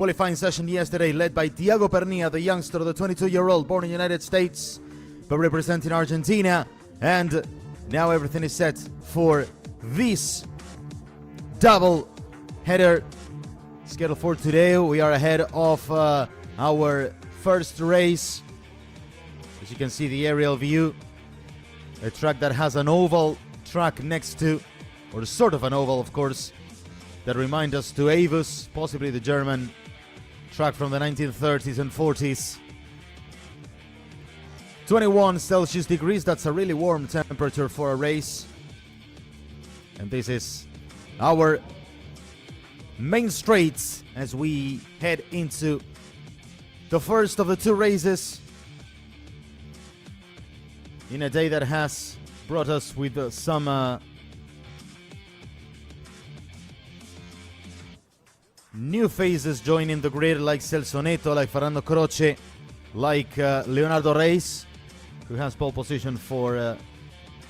Qualifying session yesterday led by Thiago Pernia, the youngster, the 22-year-old born in the United States but representing Argentina. And now everything is set for this double header scheduled for today. We are ahead of our first race. As you can see, the aerial view, a track that has an oval track next to, or sort of an oval, of course, that remind us to Avus, possibly the German track from the 1930s and 40s. 21 Celsius degrees, that's a really warm temperature for a race. And this is our main straight as we head into the first of the two races in a day that has brought us with some new faces joining the grid, like Celso Neto, like Fernando Croce, like Leonardo Reis, who has pole position for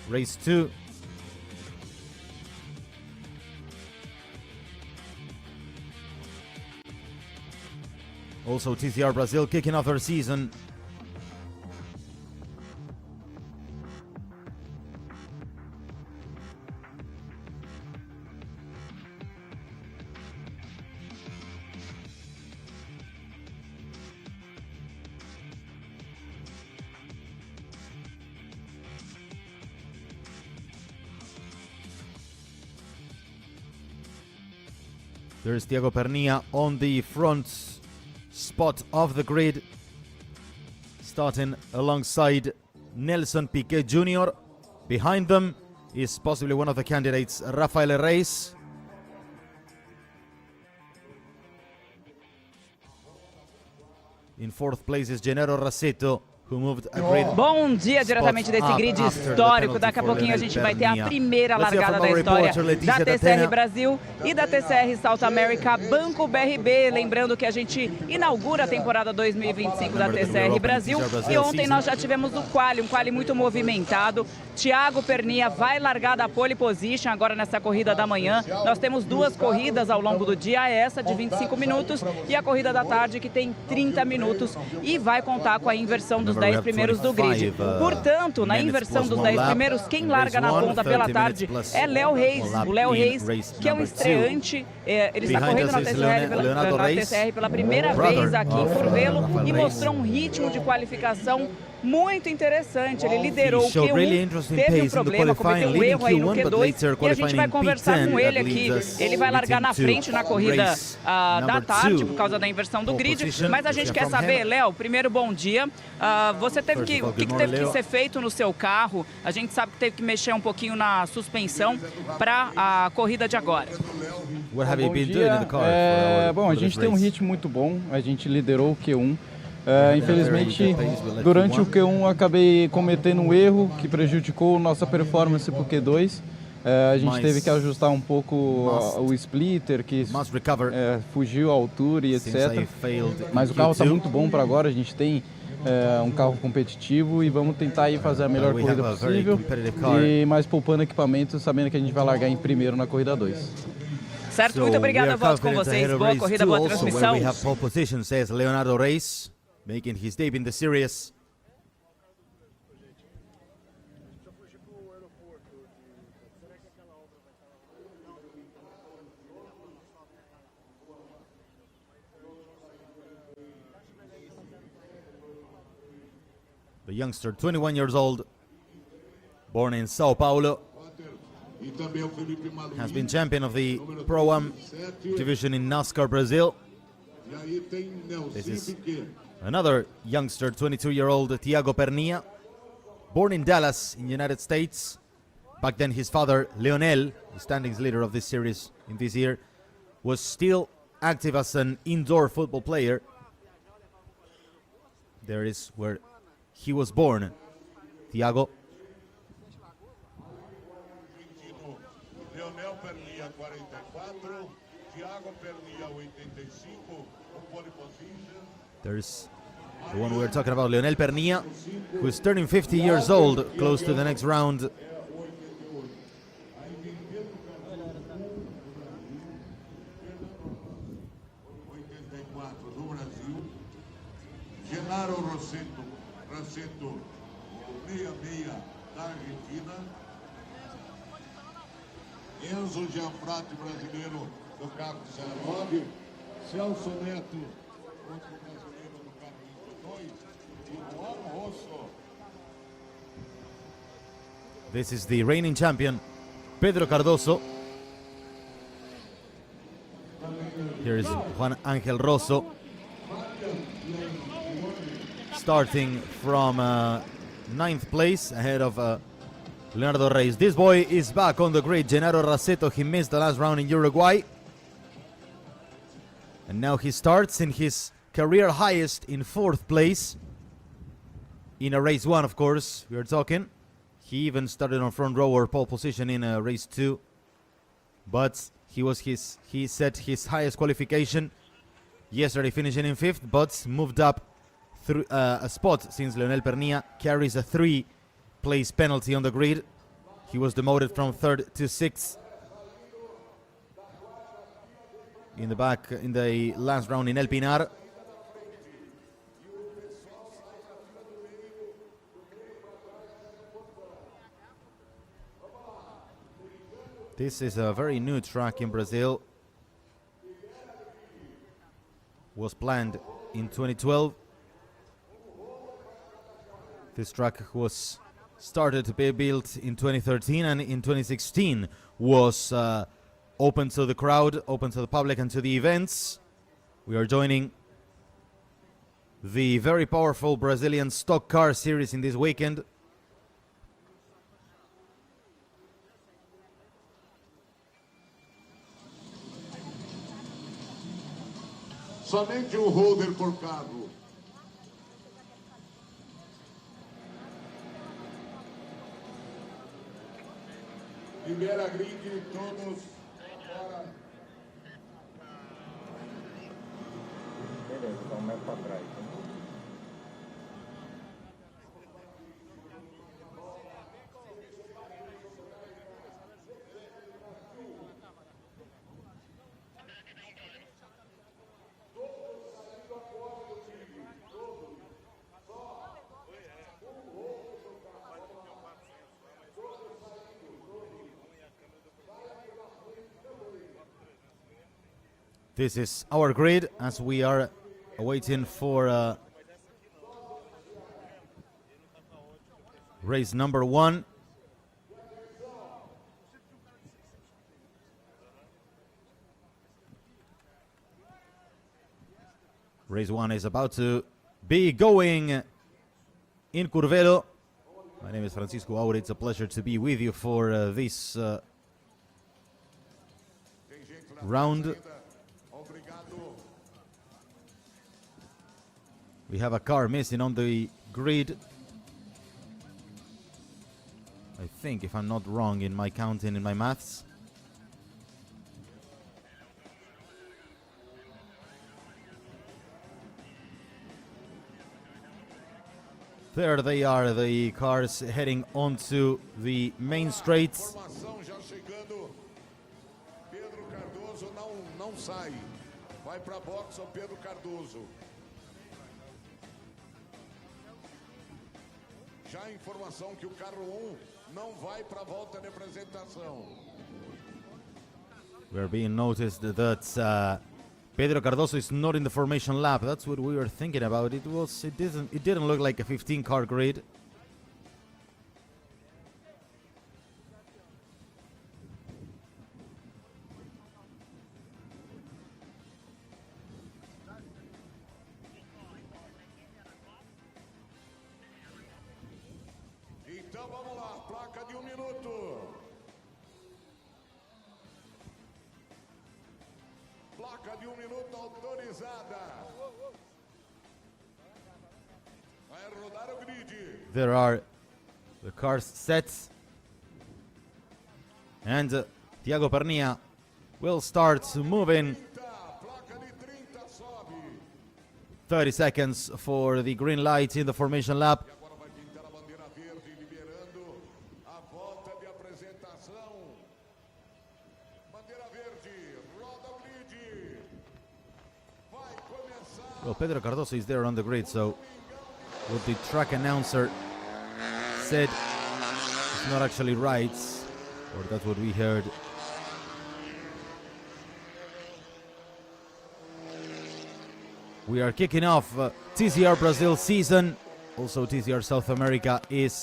race 2. Also TCR Brazil kicking off their season. There's Thiago Pernia on the front spot of the grid, starting alongside Nelson Piquet Jr. Behind them is possibly one of the candidates, Rafael Reis. In fourth place is Gennaro Rassetto, who moved a grid. Bom dia diretamente desse grid histórico. Daqui a pouquinho a gente vai ter a primeira largada da história da TCR Brasil e da TCR South America, Banco BRB. Lembrando que a gente inaugura a temporada 2025 da TCR Brasil. E ontem nós já tivemos o quali, um quali muito movimentado. Thiago Pernia vai largar da pole position agora nessa corrida da manhã. Nós temos duas corridas ao longo do dia, essa de 25 minutos e a corrida da tarde que tem 30 minutos e vai contar com a inversão dos 10 primeiros do grid. Portanto, na inversão dos 10 primeiros, quem larga na ponta pela tarde é Léo Reis. O Léo Reis, que é um estreante, ele está correndo na TCR pela primeira vez aqui em Curvelo e mostrou um ritmo de qualificação muito interessante. Ele liderou o Q1, teve um problema, cometeu um erro aí no Q2 e a gente vai conversar com ele aqui. Ele vai largar na frente na corrida da tarde por causa da inversão do grid, mas a gente quer saber, Léo, primeiro bom dia. Você teve que, o que teve que ser feito no seu carro? A gente sabe que teve que mexer um pouquinho na suspensão para a corrida de agora. Bom, a gente tem um ritmo muito bom, a gente liderou o Q1. Infelizmente, durante o Q1 acabei cometendo um erro que prejudicou nossa performance para o Q2. A gente teve que ajustar um pouco o splitter, que fugiu a altura e etc. Mas o carro está muito bom para agora, a gente tem um carro competitivo e vamos tentar aí fazer a melhor corrida possível. E mais poupando equipamento, sabendo que a gente vai largar em primeiro na corrida 2. Certo, muito obrigado, eu volto com vocês. Boa corrida, boa transmissão. We have pole position, says Leonardo Reis, making his debut in the series. The youngster, 21 years old, born in Sao Paulo, has been champion of the Pro-Am division in NASCAR Brazil. This is another youngster, 22-year-old Thiago Pernia, born in Dallas in the United States. Back then his father, Leonel, the standings leader of this series in this year, was still active as an indoor football player. There is where he was born, Thiago. There's the one we were talking about, Leonel Pernia, who is turning 50 years old, close to the next round. 24 do Brasil, Genaro Rosseto, o 66 da Argentina, Enzo Gianfratti, brasileiro do carro 19, Celso Neto, outro brasileiro do carro 22, e Juan Rosso. This is the reigning champion, Pedro Cardoso. Here is Juan Angel Rosso, starting from 9th place ahead of Leonardo Reis. This boy is back on the grid, Genaro Raceto. He missed the last round in Uruguay. And now he starts in his career highest in 4th place. In a race 1, of course, we are talking. He even started on front row or pole position in race 2. But he set his highest qualification yesterday, finishing in 5th, but moved up through a spot since Leonel Pernilla carries a 3-place penalty on the grid. He was demoted from 3rd to 6th. In the back, in the last round in El Pinar. This is a very new track in Brazil. Was planned in 2012. This track was started to be built in 2013, and in 2016 was open to the crowd, open to the public and to the events. We are joining the very powerful Brazilian stock car series in this weekend. Somente holder por carro. Libera grid, todos fora. Beleza, então mais para trás. This is our grid as we are waiting for race number 1. Race 1 is about to be going in Curvelo. My name is Francisco Aure. It's a pleasure to be with you for this round. We have a car missing on the grid. I think, if I'm not wrong in my counting, in my maths. There they are, the cars heading onto the main straights. Formação já chegando. Pedro Cardoso não sai. Vai para box o Pedro Cardoso. Já a informação que o carro 1 não vai para a volta de apresentação. We're being noticed that Pedro Cardoso is not in the formation lap. That's what we were thinking about. It didn't look like a 15-car grid. Então vamos lá, placa de 1 minuto. Placa de 1 minuto autorizada. Vai rodar o grid. There are the cars set. And Thiago Pernilla will start moving. Placa de 30 sobe. 30 seconds for the green light in the formation lap. Agora vai pintar a bandeira verde, liberando a volta de apresentação. Bandeira verde, roda o grid. Vai começar. Well, Pedro Cardoso is there on the grid, so what the track announcer said is not actually right, or that's what we heard. We are kicking off TCR Brazil season. Also, TCR South America is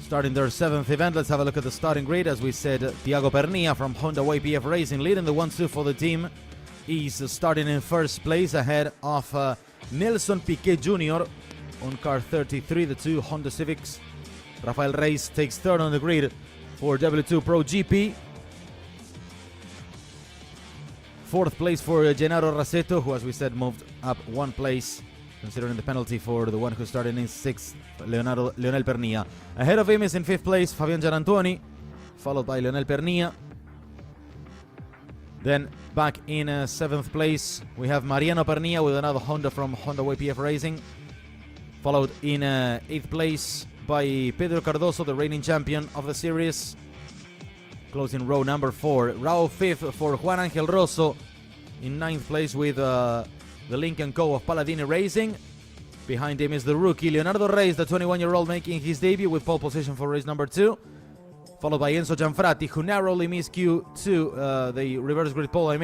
starting their 7th event. Let's have a look at the starting grid. As we said, Thiago Pernia from Honda YPF Racing leading the 1-2 for the team. He's starting in first place ahead of Nelson Piquet Jr. on car 33, the 2 Honda Civics. Rafael Reis takes third on the grid for W2 Pro GP. Fourth place for Gennaro Rasetto, who, as we said, moved up 1 place, considering the penalty for the one who started in 6th, Leonel Pernia. Ahead of him is in 5th place Fabian Gianantoni, followed by Leonel Pernia. Then back in 7th place we have Mariano Pernia with another Honda from Honda YPF Racing, followed in 8th place by Pedro Cardoso, the reigning champion of the series, closing row number 4. Row 5th for Juan Angel Rosso, in 9th place with the Lincoln Co. of Palladini Racing. Behind him is the rookie Leonardo Reis, the 21-year-old, making his debut with pole position for race number 2. Followed by Enzo Gianfratti, who narrowly missed Q2, the reverse grid pole,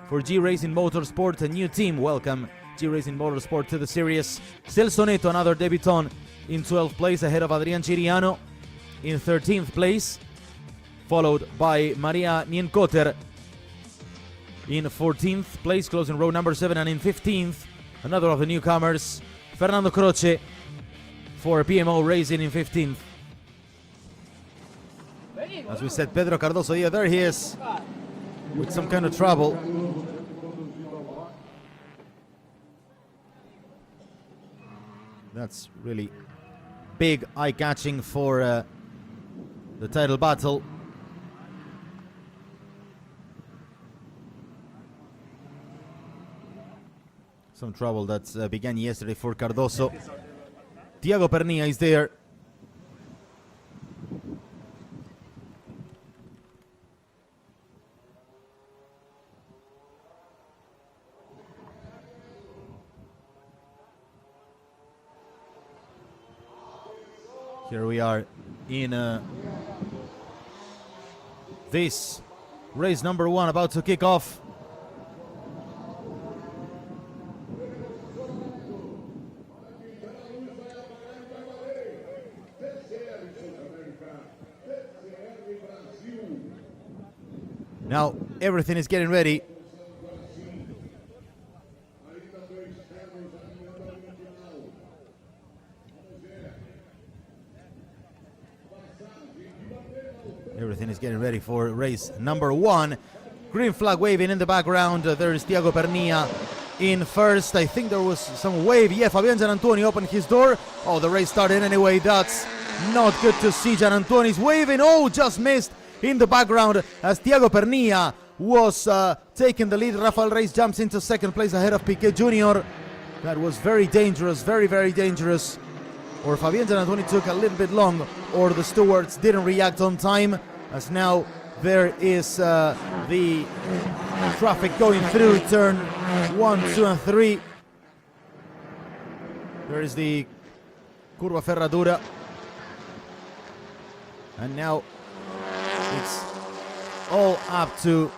for G Racing Motorsport, a new team. Welcome, G Racing Motorsport, to the series. Celso Neto, another debutant, in 12th place ahead of Adrian Chiriano in 13th place. Followed by Maria Nienkotter in 14th place, closing row number 7, and in 15th, another of the newcomers, Fernando Croce for PMO Racing in 15th. As we said, Pedro Cardoso, yeah, there he is, with some kind of trouble. That's really big, eye-catching for the title battle. Some trouble that began yesterday for Cardoso. Thiago Pernia is there. Here we are in this race number 1 about to kick off. Now everything is getting ready. Everything is getting ready for race number 1. Green flag waving in the background. There is Thiago Pernia in first. I think there was some wave. Yeah, Fabian Gianantoni opened his door. Oh, the race started anyway. That's not good to see. Gianantoni's waving. Oh, just missed in the background as Thiago Pernia was taking the lead. Rafael Reis jumps into 2nd place ahead of Piquet Jr. That was very dangerous, very, very dangerous. Or Fabian Gianantoni took a little bit long, or the stewards didn't react on time, as now there is the traffic going through turn 1, 2, and 3. There is the Curva Ferradura. And now it's all up to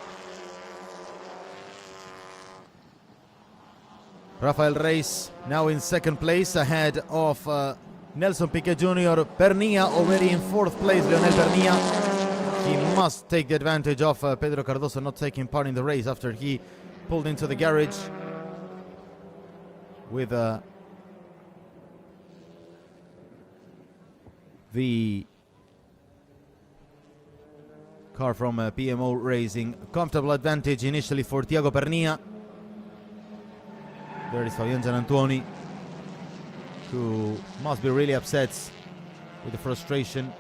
Rafael Reis, now in 2nd place ahead of Nelson Piquet Jr. Pernia already in 4th place. Leonel Pernia, he must take the advantage of Pedro Cardoso not taking part in the race after he pulled into the garage with the car from PMO Racing. Comfortable advantage initially for Thiago Pernia. There is Fabian Gianantoni, who must be really upset with the frustration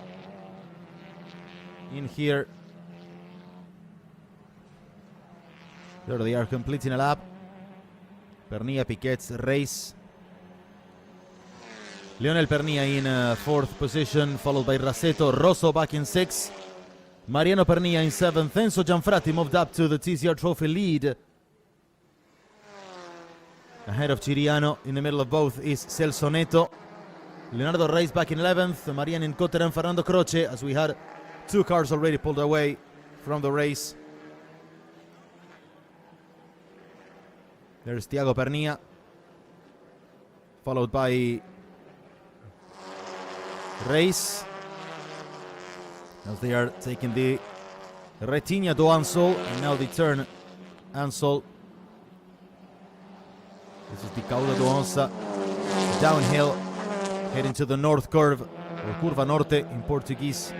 in here. There they are completing a lap. Pernia, Piquet, Reis. Leonel Pernia in 4th position, followed by Rasetto. Rosso back in 6th. Mariano Pernia in 7th. Enzo Gianfratti moved up to the TCR Trophy lead. Ahead of Ciriano, in the middle of both is Celso Neto. Leonardo Reis back in 11th, Marian Incoter and Fernando Croce, as we had 2 cars already pulled away from the race. There's Thiago Pernilla, followed by Reis, as they are taking the Retinha do Ansol, and now they turn Ansol. This is the Cauda do Onça, downhill, heading to the north curve, or Curva Norte in Portuguese.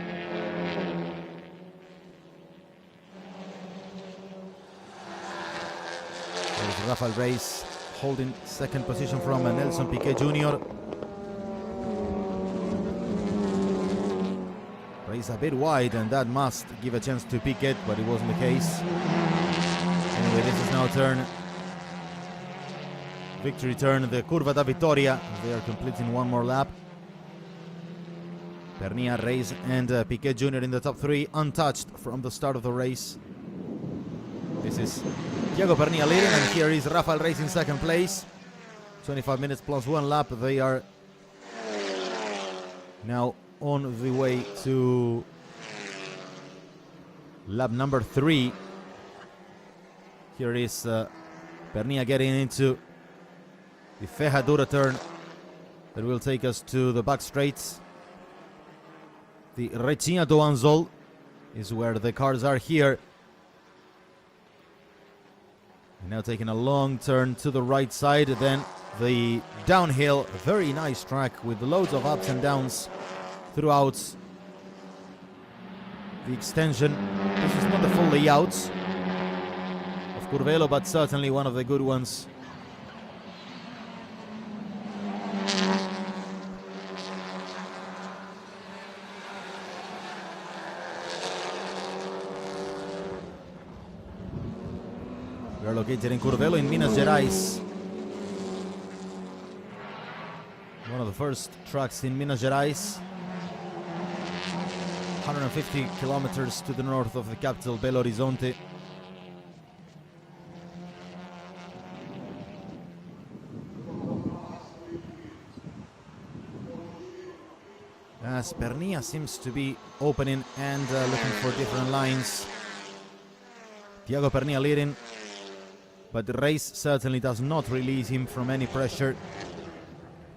There's Rafael Reis holding second position from Nelson Piquet Jr. Reis a bit wide, and that must give a chance to Piquet, but it wasn't the case. Anyway, this is now turn. Victory turn, the Curva da Vittoria. They are completing one more lap. Pernilla, Reis, and Piquet Jr. in the top 3, untouched from the start of the race. This is Thiago Pernilla leading, and here is Rafael Reis in second place. 25 minutes plus 1 lap. They are now on the way to lap number 3. Here is Pernilla getting into the Ferradura turn that will take us to the back straights. The Retinha do Ansol is where the cars are here. And now taking a long turn to the right side, then the downhill, very nice track with loads of ups and downs throughout the extension. This is not the full layout of Curvelo, but certainly one of the good ones. We are located in Curvelo in Minas Gerais. One of the first tracks in Minas Gerais. 150 kilometers to the north of the capital, Belo Horizonte. As Pernilla seems to be opening and looking for different lines. Thiago Pernilla leading, but the race certainly does not release him from any pressure.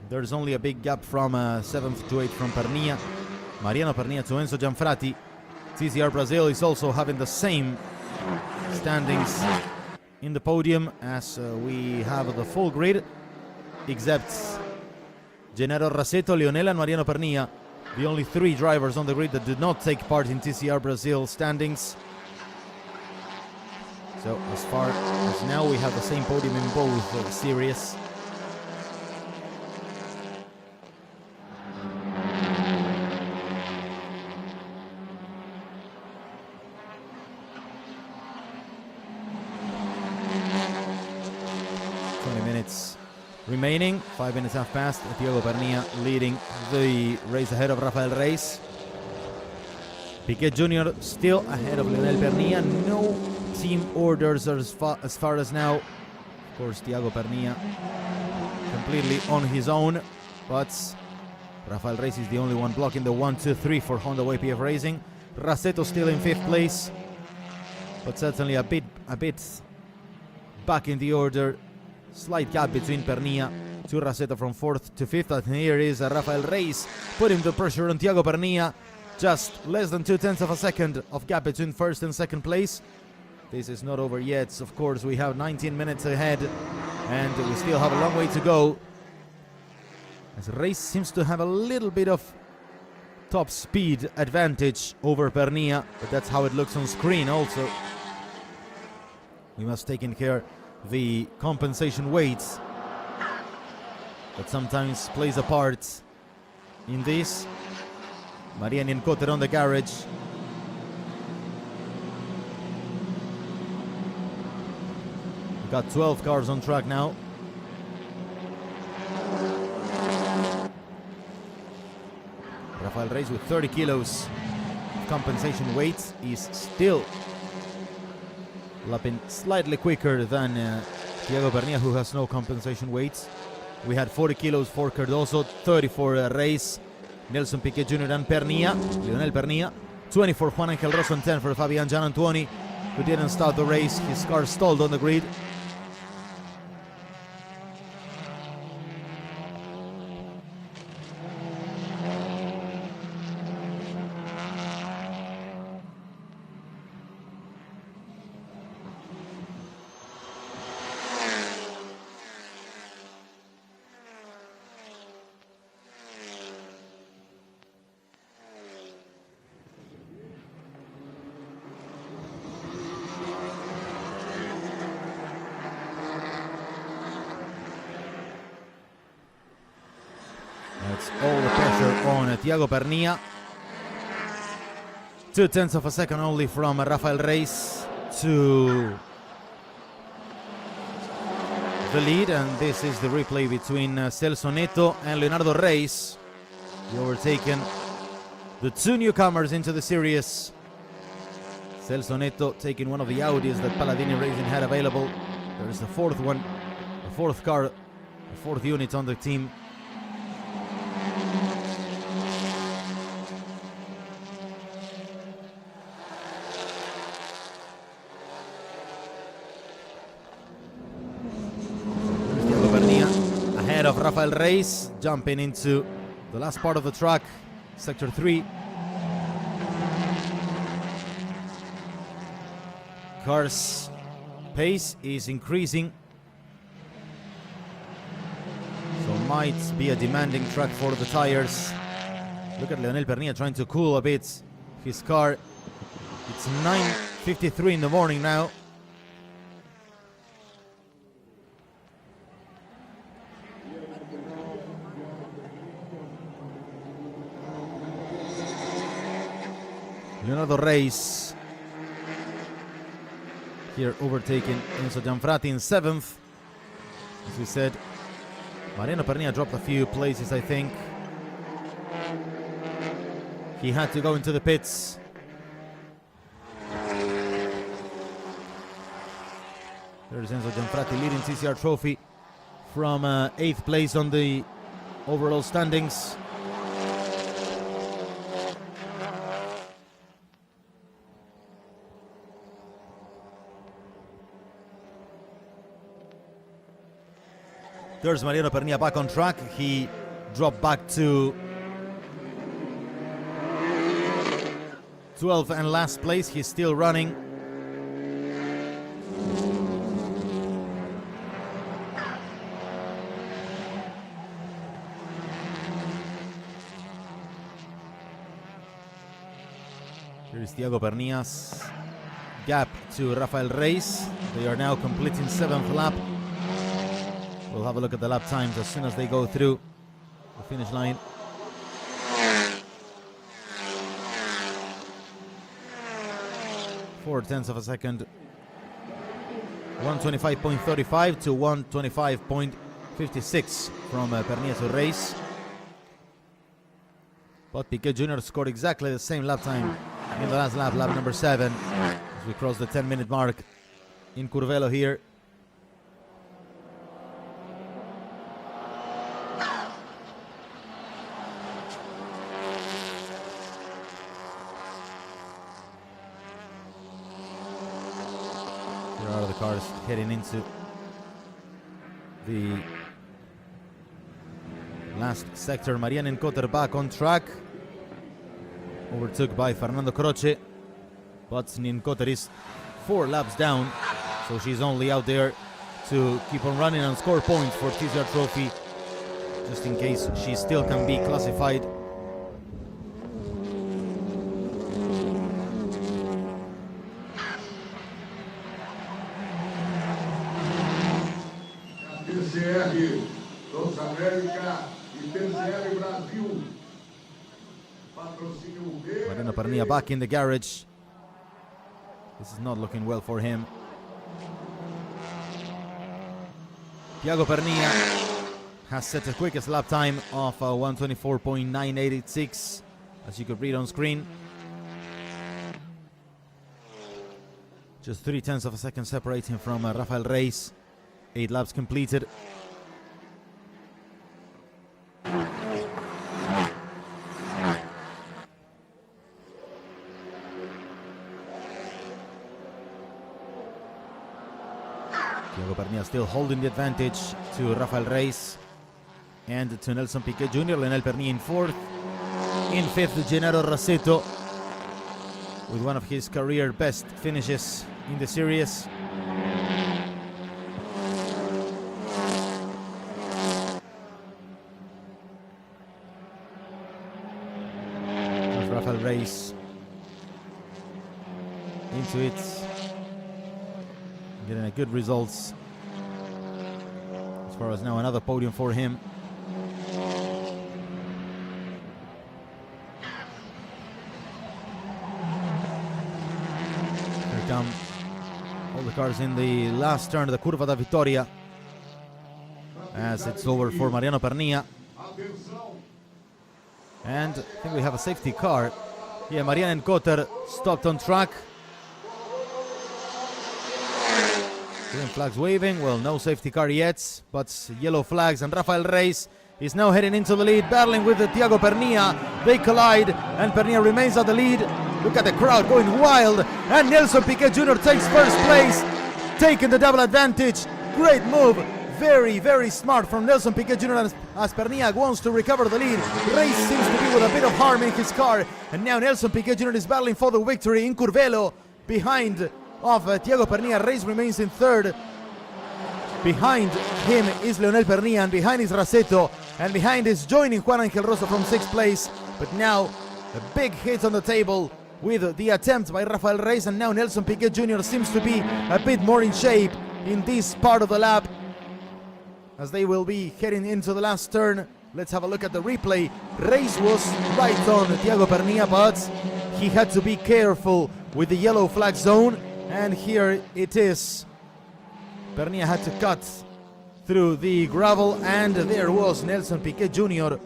There's only a big gap from 7th to 8th from Pernilla. Mariano Pernilla to Enzo Gianfrati. TCR Brazil is also having the same standings in the podium as we have the full grid, except Gennaro Rasetto, Leonel and Mariano Pernilla, the only 3 drivers on the grid that did not take part in TCR Brazil standings. So as far as now, we have the same podium in both series. Remaining, 5 minutes have passed. Thiago Pernilla leading the race ahead of Rafael Reis. Piquet Jr. still ahead of Leonel Pernilla. No team orders as far as now. Of course, Thiago Pernilla completely on his own, but Rafael Reis is the only one blocking the 1, 2, 3 for Honda YPF Racing. Rasetto still in 5th place, but certainly a bit back in the order. Slight gap between Pernilla to Rasetto from 4th to 5th. And here is Rafael Reis putting the pressure on Thiago Pernilla. Just less than 0.2 of a second of gap between 1st and 2nd place. This is not over yet. Of course, we have 19 minutes ahead and we still have a long way to go, as Reis seems to have a little bit of top speed advantage over Pernilla, but that's how it looks on screen also. We must take in care the compensation weights that sometimes plays a part in this. Marian Incoter on the garage. We've got 12 cars on track now. Rafael Reis with 30 kilos of compensation weight is still lapping slightly quicker than Thiago Pernia, who has no compensation weight. We had 40 kilos for Cardoso, 30 for Reis, Nelson Piquet Jr. and Pernia, Lionel Pernia. 20 for Juan Angel Rosso and 10 for Fabian Gianantuoni, who didn't start the race. His car stalled on the grid. That's all the pressure on Thiago Pernia. 0.2 of a second only from Rafael Reis to the lead, and this is the replay between Celso Neto and Leonardo Reis. He overtaken the two newcomers into the series. Celso Neto taking one of the Audis that Palladini Racing had available. There is the fourth one, the fourth car, the fourth unit on the team. Ahead of Rafael Reis, jumping into the last part of the track, sector 3. Car's pace is increasing, so might be a demanding track for the tires. Look at Leonel Pernia trying to cool a bit his car. It's 9:53 in the morning now. Leonardo Reis here overtaking Enzo Gianfrati in 7th. As we said, Mariano Pernia dropped a few places, I think. He had to go into the pits. There's Enzo Gianfrati leading TCR Trophy from 8th place on the overall standings. There's Mariano Pernia back on track. He dropped back to 12th and last place. He's still running. Here's Thiago Pernia's gap to Rafael Reis. They are now completing 7th lap. We'll have a look at the lap times as soon as they go through the finish line. .4 of a second. 125.35 to 125.56 from Pernia to Reis. But Piquet Jr. scored exactly the same lap time in the last lap, lap number 7, as we cross the 10-minute mark in Curvelo here. There are the cars heading into the last sector. Mariana Encotter back on track, overtook by Fernando Croce, but Encotter is 4 laps down, so she's only out there to keep on running and score points for TCR Trophy, just in case she still can be classified. TCR North America e TCR Brasil. Mariano Pernia back in the garage. This is not looking well for him. Thiago Pernia has set the quickest lap time of 124.986, as you could read on screen. Just 0.3 of a second separating from Rafael Reis. 8 laps completed. Thiago Pernilla still holding the advantage to Rafael Reis and to Nelson Piquet Jr. Leonel Pernilla in 4th. In 5th, Gennaro Rossetto with one of his career best finishes in the series. There's Rafael Reis into it, getting a good results. As far as now, another podium for him. Here come all the cars in the last turn of the Curva da Vittoria, as it's over for Mariano Pernilla. And I think we have a safety car. Yeah, Marian and Cotter stopped on track. Green flags waving. Well, no safety car yet, but yellow flags. And Rafael Reis is now heading into the lead, battling with Thiago Pernilla. They collide, and Pernilla remains at the lead. Look at the crowd going wild. And Nelson Piquet Jr. takes first place, taking the double advantage. Great move. Very, very smart from Nelson Piquet Jr. as Pernilla wants to recover the lead. Reis seems to be with a bit of harm in his car. And now Nelson Piquet Jr. is battling for the victory in Curvelo behind of Thiago Pernilla. Reis remains in 3rd. Behind him is Leonel Pernilla, and behind is Rossetto, and behind is joining Juan Angel Rosso from 6th place. But now a big hit on the table with the attempt by Rafael Reis, and now Nelson Piquet Jr. seems to be a bit more in shape in this part of the lap, as they will be heading into the last turn. Let's have a look at the replay. Reis was right on Thiago Pernilla, but he had to be careful with the yellow flag zone. And here it is. Pernilla had to cut through the gravel, and there was Nelson Piquet Jr.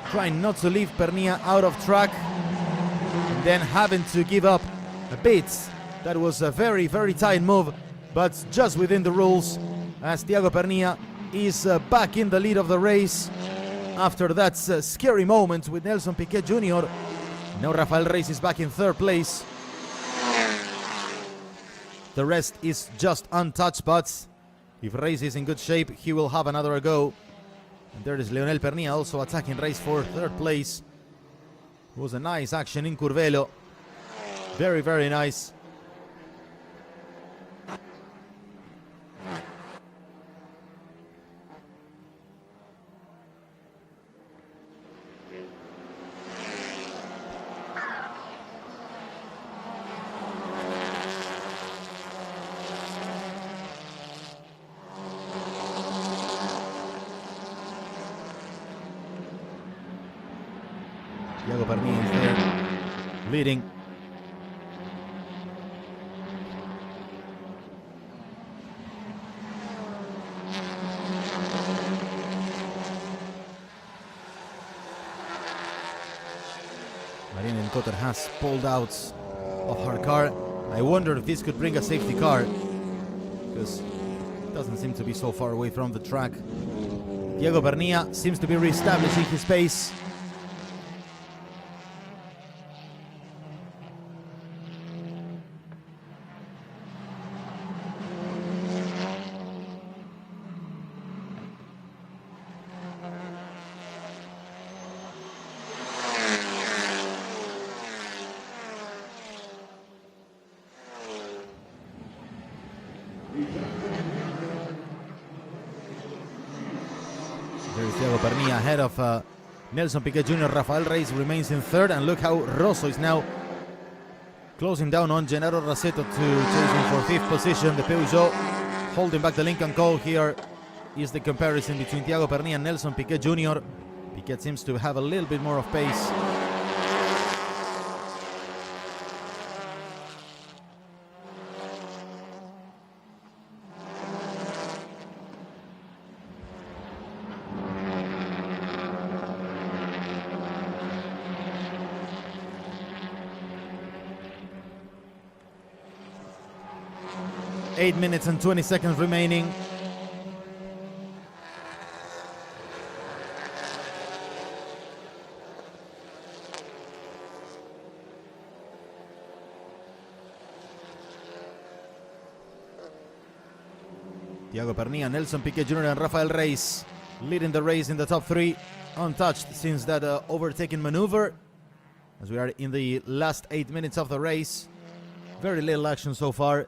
trying not to leave Pernilla out of track, and then having to give up a bit. That was a very, very tight move, but just within the rules, as Thiago Pernilla is back in the lead of the race after that scary moment with Nelson Piquet Jr. Now Rafael Reis is back in 3rd place. The rest is just untouched, but if Reis is in good shape, he will have another go. And there is Leonel Pernilla also attacking Reis for 3rd place. It was a nice action in Curvelo. Very, very nice. Thiago Pernilla is there, leading. Marian Cotter has pulled out of her car. I wonder if this could bring a safety car, because it doesn't seem to be so far away from the track. Thiago Pernilla seems to be reestablishing his pace. There's Thiago Pernilla ahead of Nelson Piquet Jr. Rafael Reis remains in 3rd, and look how Rosso is now closing down on Gennaro Rossetto to chase him for 5th position. The Peugeot holding back the Lincoln Co. Here is the comparison between Thiago Pernilla and Nelson Piquet Jr. Piquet seems to have a little bit more of pace. 8 minutes and 20 seconds remaining. Tiago Pernilla, Nelson Piquet Jr. and Rafael Reis leading the race in the top 3, untouched since that overtaking maneuver. As we are in the last 8 minutes of the race, very little action so far.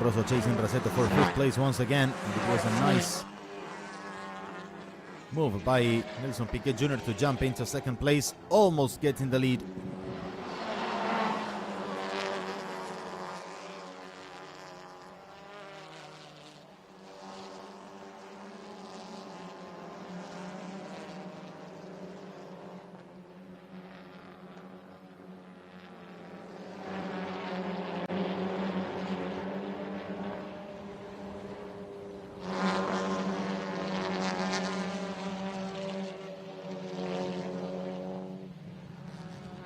Rosso chasing Rasetto for 5th place once again. It was a nice move by Nelson Piquet Jr. to jump into 2nd place, almost getting the lead.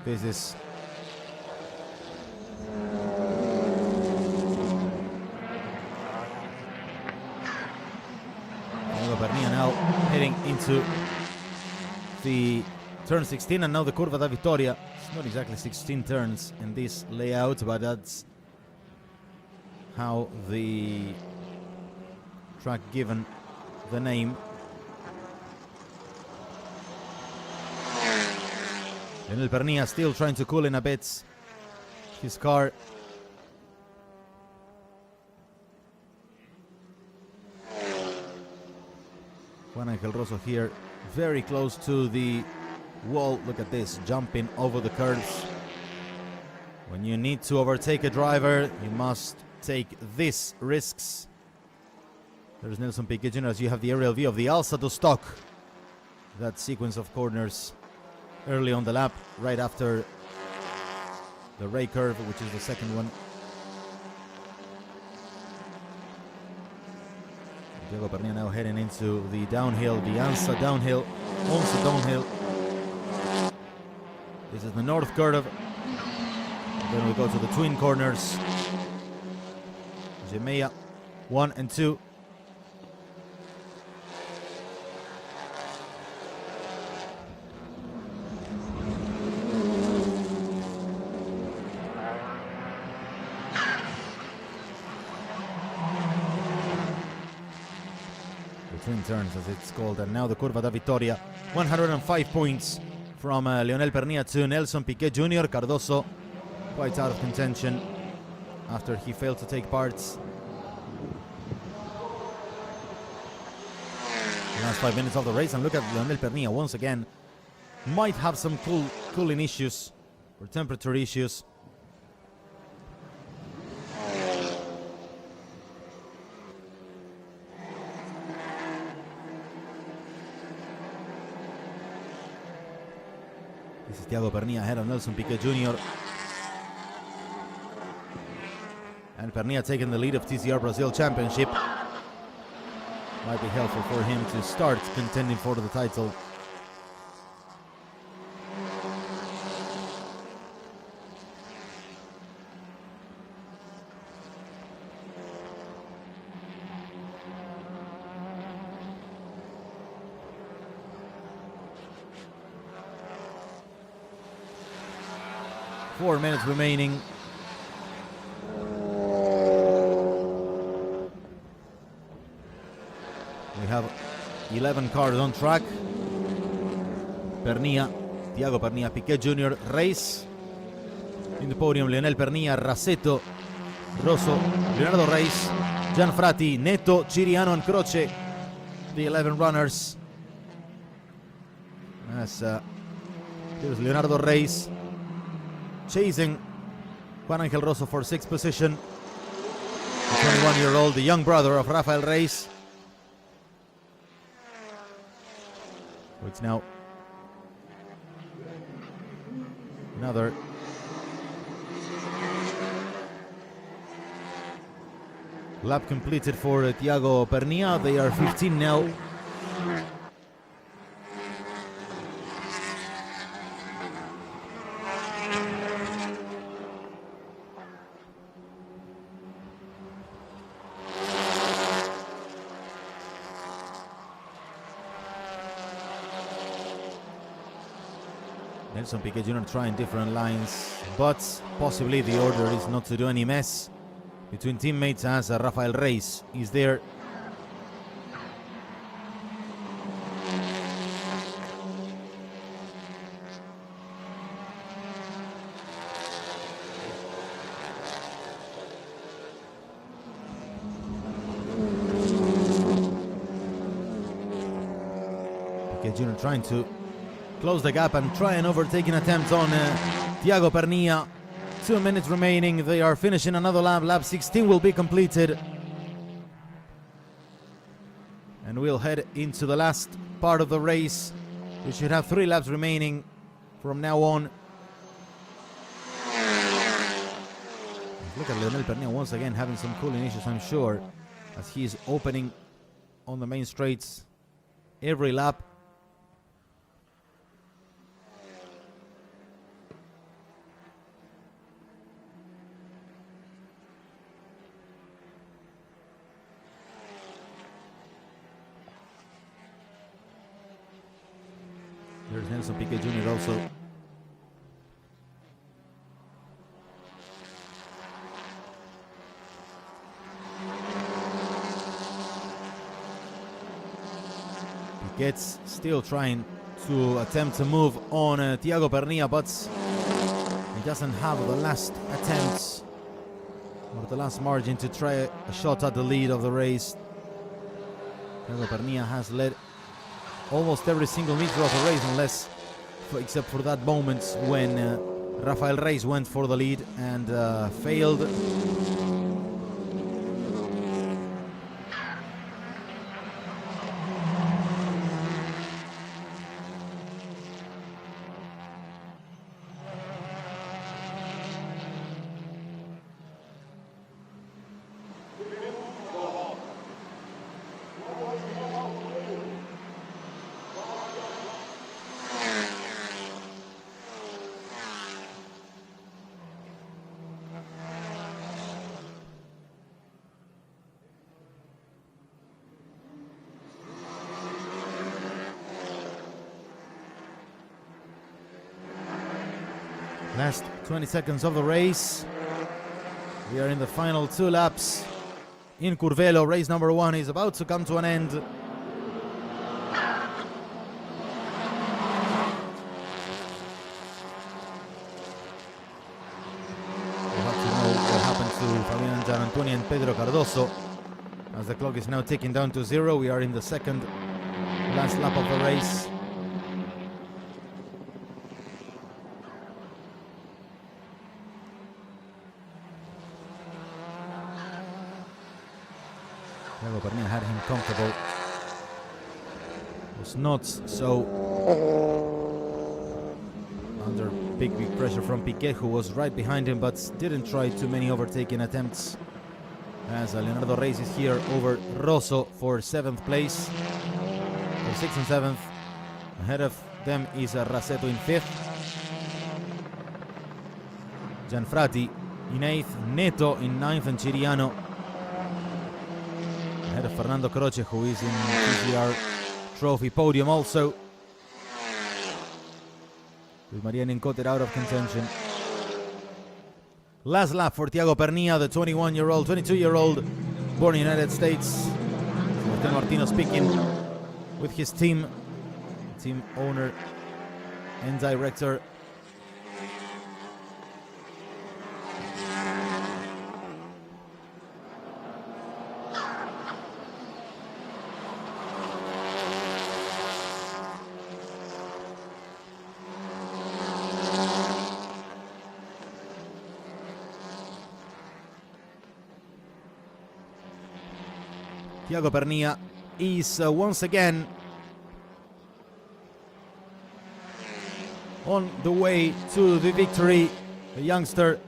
This is Tiago Pernilla now heading into the turn 16, and now the Curva da Vittoria. It's not exactly 16 turns in this layout, but that's how the track given the name. Lionel Pernilla still trying to cool in a bit his car. Juan Angel Rosso here very close to the wall. Look at this, jumping over the curves. When you need to overtake a driver, you must take these risks. There's Nelson Piquet Jr. as you have the aerial view of the Alsa do Stock. That sequence of corners early on the lap, right after the Ray curve, which is the 2nd one. Tiago Pernilla now heading into the downhill, the Ansa downhill, Onsa downhill. This is the north curve. And then we go to the twin corners. Gemea 1 and 2. Twin turns as it's called, and now the Curva da Vittoria. 105 points from Lionel Pernilla to Nelson Piquet Jr. Cardoso quite out of contention after he failed to take part. Last 5 minutes of the race, and look at Lionel Pernilla once again. Might have some cooling issues or temperature issues. This is Tiago Pernilla ahead of Nelson Piquet Jr. And Pernilla taking the lead of TCR Brazil Championship. Might be helpful for him to start contending for the title. Four minutes remaining. We have 11 cars on track. Pernilla, Tiago Pernilla, Piquet Jr., Reis. In the podium, Lionel Pernilla, Rasetto, Rosso, Leonardo Reis, Gianfrati, Neto, Ciriano and Croce. The 11 runners. As here's Leonardo Reis chasing Juan Angel Rosso for 6th position. The 21-year-old, the young brother of Rafael Reis. It's now Another lap completed for Thiago Pernia. They are 15 now. Nelson Piquet Jr. trying different lines, but possibly the order is not to do any mess between teammates as Rafael Reis is there. Piquet Jr. trying to close the gap and try an overtaking attempt on Thiago Pernia. 2 minutes remaining. They are finishing another lap. Lap 16 will be completed. And we'll head into the last part of the race. We should have 3 laps remaining from now on. Look at Leonel Pernia once again having some cooling issues, I'm sure, as he is opening on the main straights every lap. There's Nelson Piquet Jr. also. Piquet's still trying to attempt to move on Thiago Pernia, but he doesn't have the last attempts or the last margin to try a shot at the lead of the race. Thiago Pernia has led almost every single meter of the race, except for that moment when Rafael Reis went for the lead and failed. Last 20 seconds of the race. We are in the final 2 laps in Curvelo. Race number 1 is about to come to an end. We'll have to know what happened to Fabian Gianantoni and Pedro Cardoso as the clock is now ticking down to 0. We are in the second last lap of the race. Thiago Pernia had him comfortable. Was not so under big pressure from Piquet, who was right behind him, but didn't try too many overtaking attempts. As Leonardo Reis is here over Rosso for 7th place. For 6th and 7th. Ahead of them is Rasetto in 5th. Gianfrati in 8th. Neto in 9th, and Chiriano ahead of Fernando Croce, who is in TCR Trophy podium also, with Maria Ninkotter out of contention. Last lap for Thiago Pernia, the 22-year-old, born in the United States. Martin Martino speaking with his team owner and director. Thiago Pernia is once again on the way to the victory. The youngster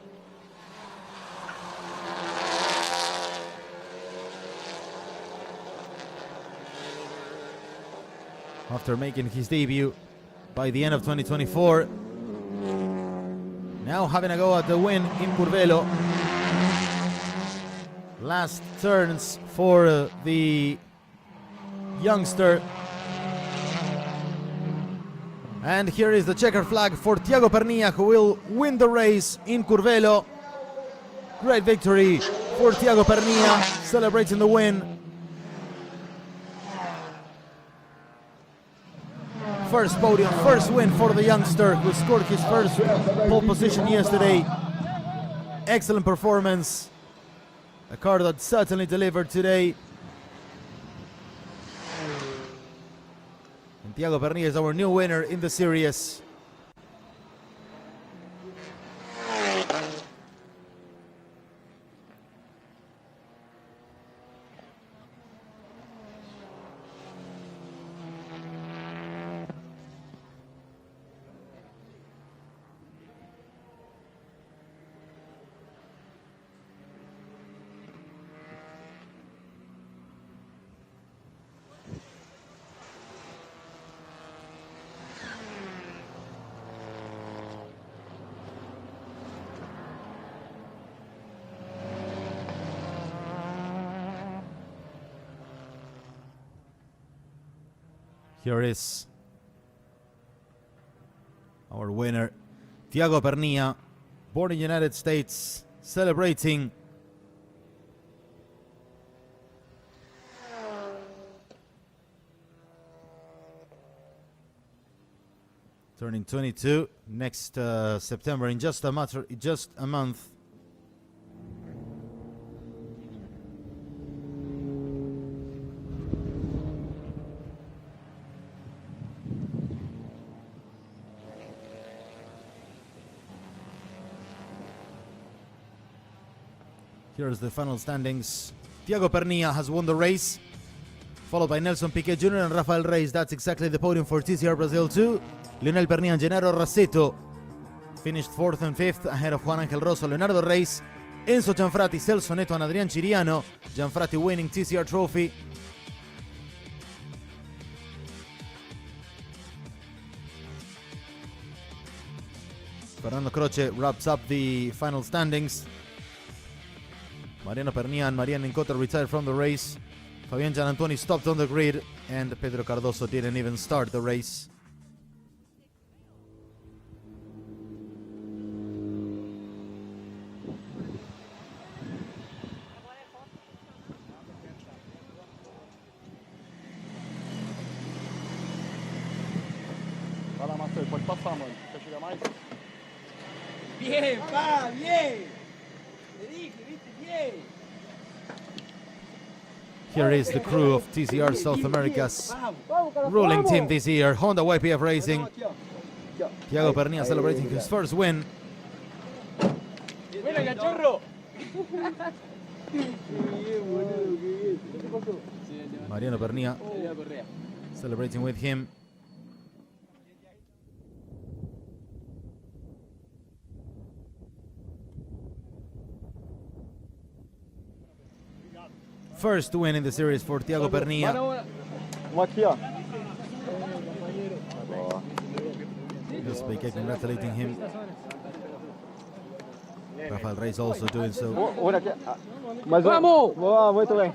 after making his debut by the end of 2024. Now having a go at the win in Curvelo. Last turns for the youngster. And here is the checker flag for Thiago Pernilla, who will win the race in Curvelo. Great victory for Thiago Pernilla, celebrating the win. First podium, first win for the youngster who scored his first pole position yesterday. Excellent performance. A car that certainly delivered today. And Thiago Pernilla is our new winner in the series. Here is our winner, Thiago Pernilla, born in the United States, celebrating. Turning 22 next September, in just a month. Here's the final standings. Thiago Pernilla has won the race, followed by Nelson Piquet Jr. and Rafael Reis. That's exactly the podium for TCR Brazil 2. Lionel Pernilla and Gennaro Rassetto finished 4th and 5th ahead of Juan Angel Rosso, Leonardo Reis, Enzo Gianfrati, Celso Neto and Adrian Chiriano. Gianfrati winning TCR trophy. Fernando Croce wraps up the final standings. Mariano Pernilla and Marian Nincota retired from the race. Fabian Gianantoni stopped on the grid, and Pedro Cardoso didn't even start the race. Vai lá, Matheus, pode passar, mano. Quer chegar mais? Bien, pa, bien. Te dije, viste, bien. Here is the crew of TCR South America's ruling team this year, Honda YPF Racing. Thiago Pernilla celebrating his first win. Mira, cachorro. Mariano Pernilla celebrating with him. First win in the series for Thiago Pernilla. Aqui, ó. Just Piquet congratulating him. Rafael Reis also doing so. Olha aqui. Mas vamos! Muito bem.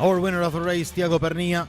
Our winner of the race, Thiago Pernilla.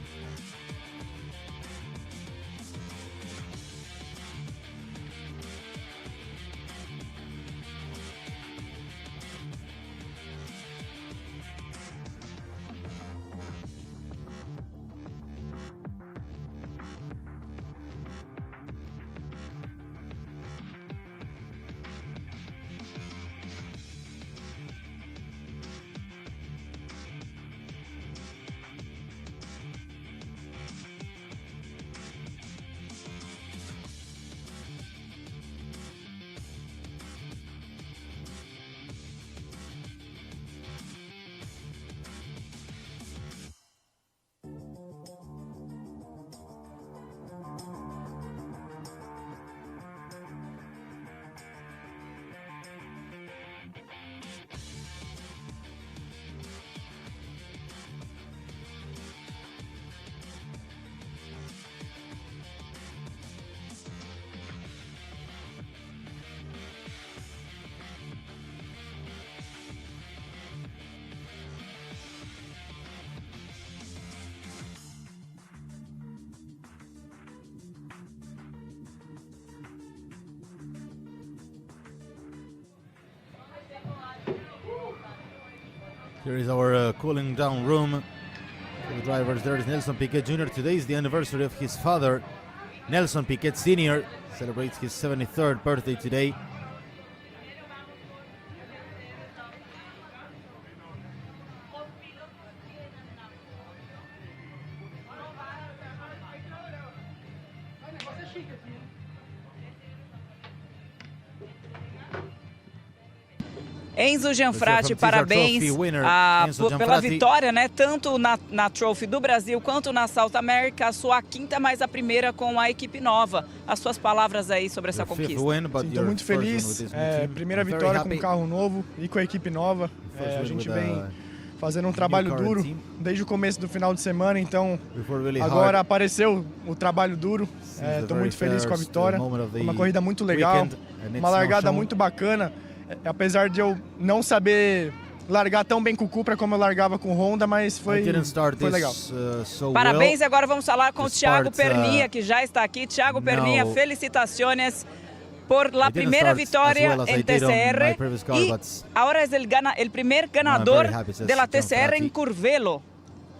Here is our cooling down room for the drivers. There is Nelson Piquet Jr. Today is the anniversary of his father. Nelson Piquet Sr. celebrates his 73rd birthday today. Enzo Gianfratti, parabéns pela vitória, né? Tanto na Trophy do Brasil quanto na South America, a sua quinta, mas a primeira com a equipe nova. As suas palavras aí sobre essa conquista. Estou muito feliz. Primeira vitória com um carro novo e com a equipe nova. A gente vem fazendo um trabalho duro desde o começo do final de semana, então agora apareceu o trabalho duro. Estou muito feliz com a vitória. Uma corrida muito legal, uma largada muito bacana. Apesar de eu não saber largar tão bem com o Cupra como eu largava com o Honda, mas foi legal. Parabéns, agora vamos falar com o Thiago Pernilla, que já está aqui. Thiago Pernilla, felicitaciones por la primera victoria en TCR y ahora es el primer ganador de la TCR en Curvelo.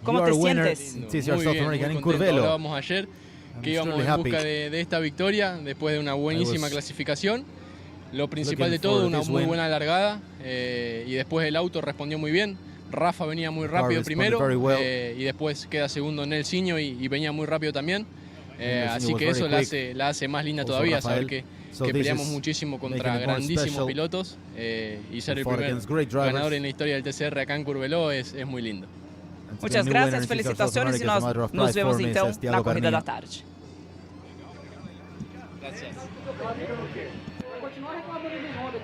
¿Cómo te sientes? Muy bien, contento. Hablábamos ayer que íbamos en busca de esta victoria después de una buenísima clasificación. Lo principal de todo, una muy buena largada y después el auto respondió muy bien. Rafa venía muy rápido primero y después queda segundo Nelsinho y venía muy rápido también. Así que eso la hace más linda todavía, saber que peleamos muchísimo contra grandísimos pilotos y ser el primer ganador en la historia del TCR acá en Curvelo es muy lindo. Muchas gracias, felicitaciones y nos vemos então na corrida da tarde. Gracias. Continua reclamando de Honda.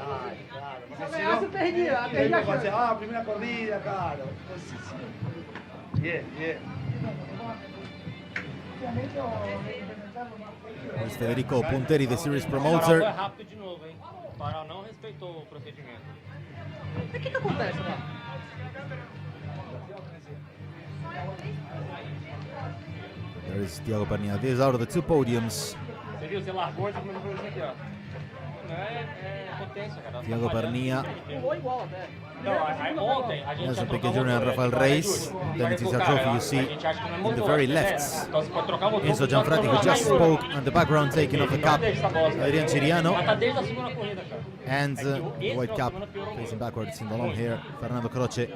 Se eu ganhasse, eu perdia a chance. Ah, primeira corrida, cara. There's Federico Punteri, the series promoter. Foi rápido de novo, hein? O Pará não respeitou o procedimento. O que acontece, né? There is Thiago Pernilla. These are the two podiums. Você viu? Você largou e tá comendo coisa aqui, ó. Não é potência, cara. Thiago Pernilla. Pulou igual até. Não, ontem a gente Nelson Piquet Jr. and Rafael Reis. Then it is a trophy you see in the very left. Enzo Gianfratti, who just spoke, on the background taking off the cap, Adrian Chiriano. And the white cap facing backwards in the long hair, Fernando Croce.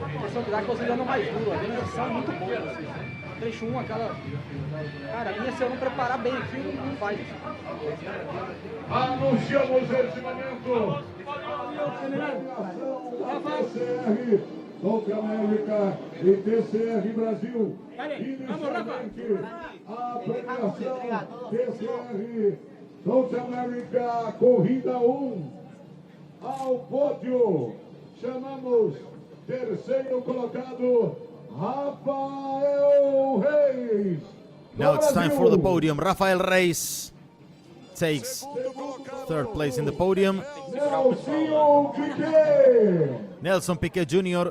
A porção que dá que vocês andam mais duro, a dimensão é muito boa. Trecho 1, aquela... Cara, a minha, se eu não preparar bem aqui, não faz. Anunciamos esse momento. TCR, South América e TCR Brasil. Inicialmente, a premiação TCR South América Corrida 1. Ao pódio, chamamos terceiro colocado, Rafael Reis. Now it's time for the podium. Rafael Reis takes third place in the podium. Nelson Piquet Jr.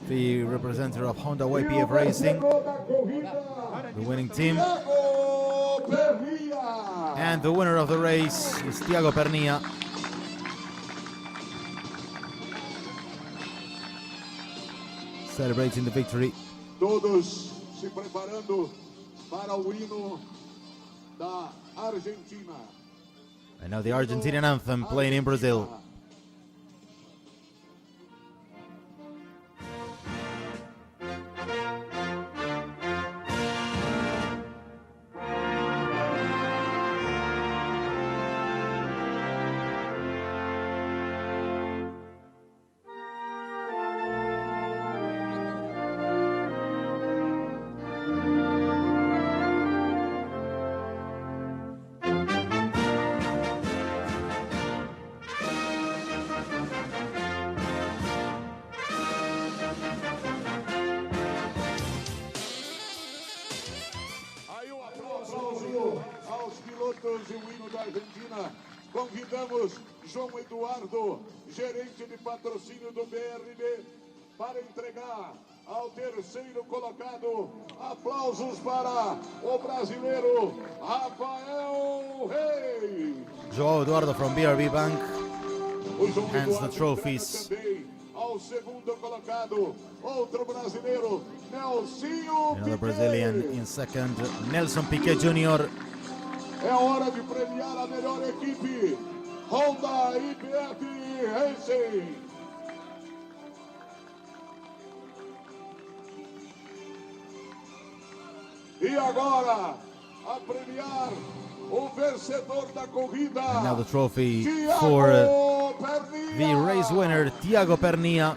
The representative of Honda YPF Racing, the winning team. And the winner of the race is Thiago Pernilla. Celebrating the victory. Todos se preparando para o hino da Argentina. And now the Argentinian anthem playing in Brazil. Aos pilotos e o hino da Argentina, convidamos João Eduardo, gerente de patrocínio do BRB, para entregar ao terceiro colocado. Aplausos para o brasileiro Rafael Reis. João Eduardo from BRB Bank hands the trophies. Ao segundo colocado, outro brasileiro, Nelsinho Another Piquet. Brazilian in second, Nelson Piquet Jr. É hora de premiar a melhor equipe, Honda YPF Racing. E agora, a premiar o vencedor da corrida. And now the trophy for the race winner, Thiago Pernilla.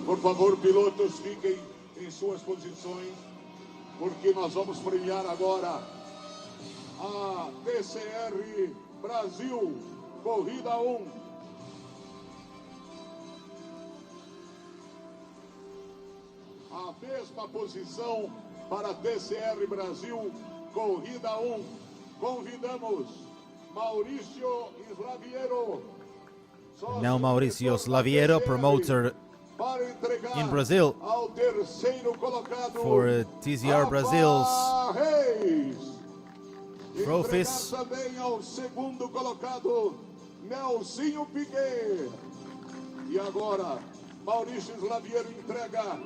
Por favor, pilotos, fiquem em suas posições, porque nós vamos premiar agora a TCR Brasil, Corrida 1. A mesma posição para a TCR Brasil, Corrida 1. Convidamos Maurício Slaviero. Now Mauricio Slaviero, promoter in Brazil for TCR Brazil's trophies. Também ao segundo colocado, Nelsinho Piquet. E agora, Maurício Slaviero entrega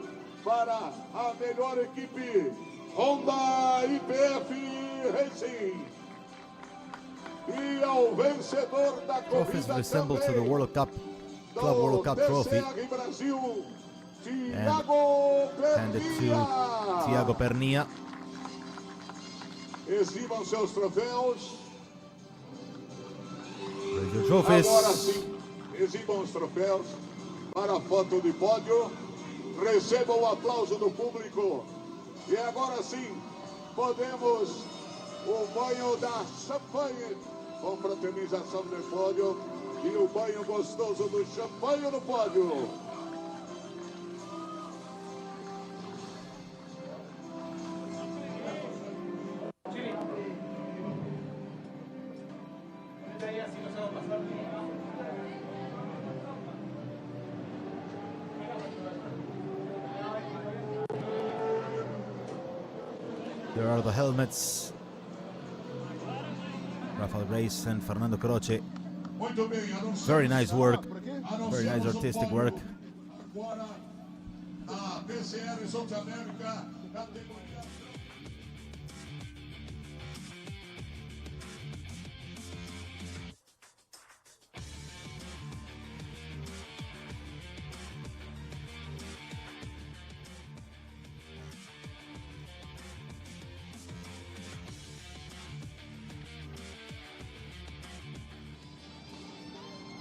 para a melhor equipe, Honda YPF Racing. E ao vencedor da Trophies corrida resemble to the também, World Cup Club World Cup trophy, Brasil, and handed to Thiago Pernilla. Exibam seus troféus. Raise your trophies. Agora sim, exibam os troféus para a foto de pódio. Recebam o aplauso do público. E agora sim, podemos o banho da champanhe, com fraternização de pódio e o banho gostoso do champanhe no pódio. There are the helmets. Rafael Reis and Fernando Croce. Muito bem, Very nice work. Very nice artistic work. Agora, a TCR South America, categoria.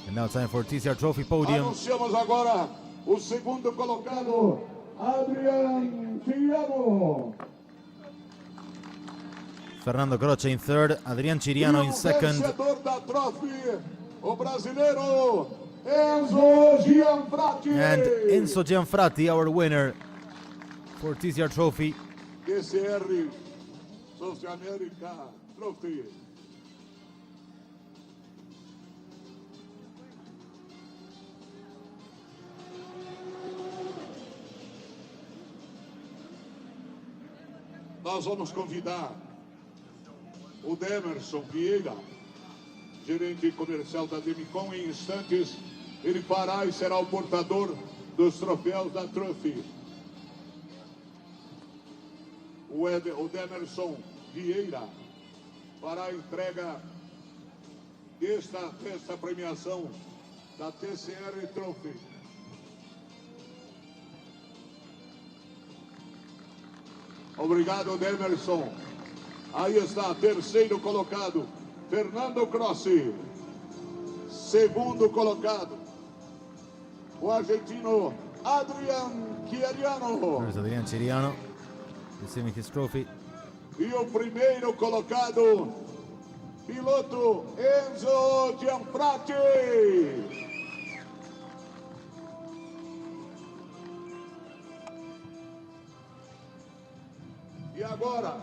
And now time for TCR Trophy Podium. Anunciamos agora o segundo colocado, Adrian Thiago. Fernando Croce in third, Adrian Ciriano in second. Vencedor da trophy, o brasileiro Enzo Gianfratti. And Enzo Gianfratti, our winner for TCR Trophy. TCR South America Trophy. Nós vamos convidar o Demerson Vieira, gerente comercial da Demicon. Em instantes, ele fará e será o portador dos troféus da Trophy. O Demerson Vieira fará a entrega desta premiação da TCR Trophy. Obrigado, Demerson. Aí está, terceiro colocado, Fernando Croce. Segundo colocado, o argentino Adrian Ciriano. There's Adrian Ciriano receiving his trophy. E o primeiro colocado, piloto Enzo Gianfratti. E agora,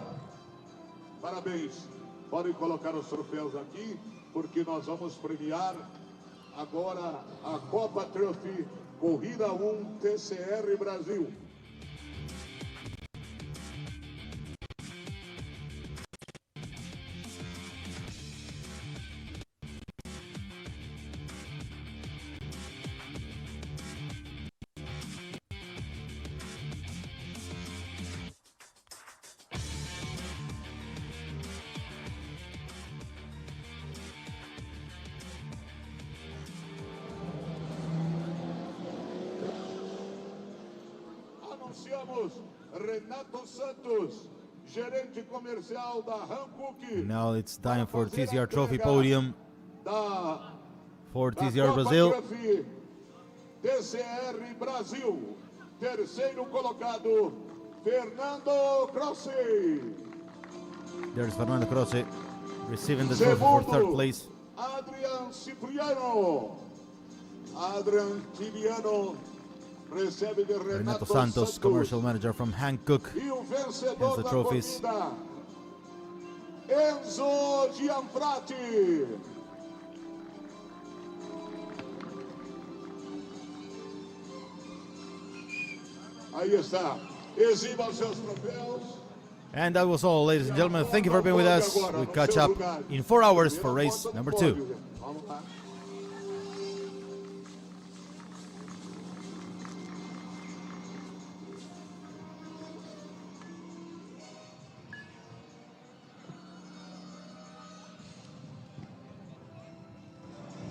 parabéns, podem colocar os troféus aqui, porque nós vamos premiar agora a Copa Trophy Corrida 1 TCR Brasil. Anunciamos Renato Santos, gerente comercial da Hankook. Now it's time for TCR Trophy Podium for TCR Brazil. TCR Brasil, terceiro colocado, Fernando Croce. There's Fernando Croce receiving the trophy for third place. Adrian Cipriano. Adrian Cipriano recebe de Renato Santos, commercial manager from Hankook, E o has vencedor the da trophies. corrida, Enzo Gianfratti. Aí está. Exibam seus troféus. And that was all, ladies and gentlemen. Thank you for being with us. We catch up in 4 hours for race number 2. Vamos lá.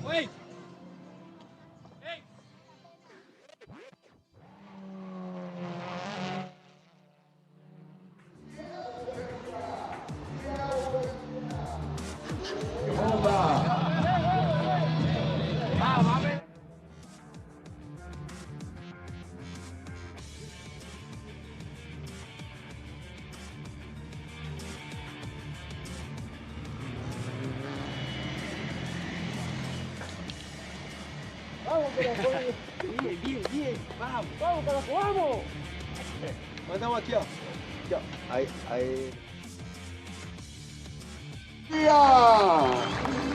Wait! Bien, vamos, carajo, vamos. Mandamos aqui, ó. Aqui, ó. Aí. Dia!